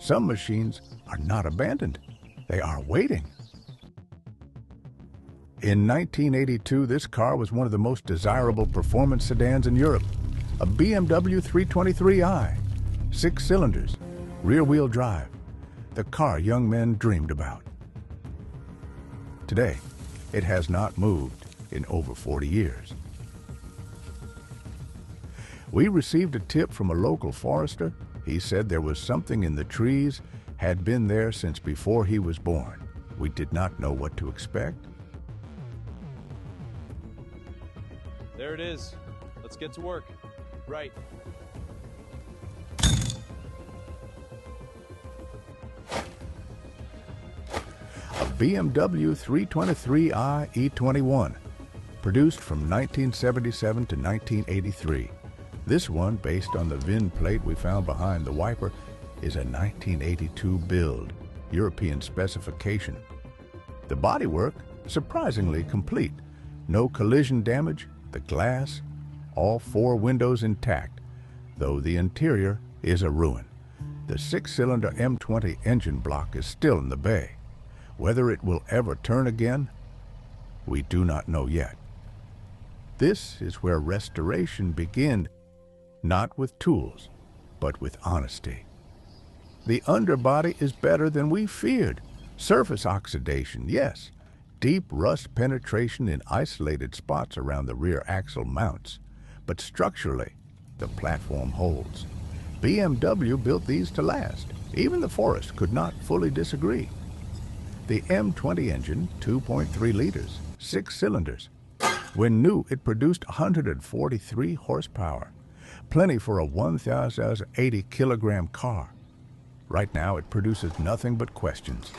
Some machines are not abandoned. They are waiting. In 1982, this car was one of the most desirable performance sedans in Europe. A BMW 323i, 6 cylinders, rear-wheel drive, the car young men dreamed about. Today, it has not moved in over 40 years. We received a tip from a local forester. He said there was something in the trees, had been there since before he was born. We did not know what to expect. There it is. Let's get to work. Right. A BMW 323i E21, produced from 1977 to 1983. This one, based on the VIN plate we found behind the wiper, is a 1982 build, European specification. The bodywork, surprisingly complete. No collision damage, the glass, all 4 windows intact, though the interior is a ruin. The 6-cylinder M20 engine block is still in the bay. Whether it will ever turn again, we do not know yet. This is where restoration begins, not with tools, but with honesty. The underbody is better than we feared. Surface oxidation, yes. Deep rust penetration in isolated spots around the rear axle mounts. But structurally, the platform holds. BMW built these to last. Even the forest could not fully disagree. The M20 engine, 2.3 liters, 6 cylinders. When new, it produced 143 horsepower. Plenty for a 1,080 kilogram car. Right now, it produces nothing but questions.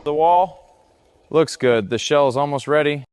The wall looks good. The shell is almost ready.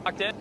Locked in.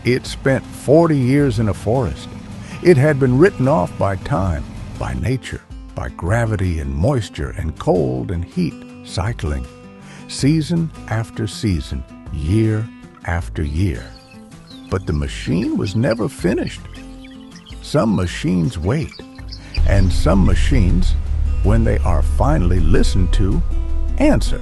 It spent 40 years in a forest. It had been written off by time, by nature, by gravity and moisture and cold and heat cycling, season after season, year after year. But the machine was never finished. Some machines wait, and some machines, when they are finally listened to, answer.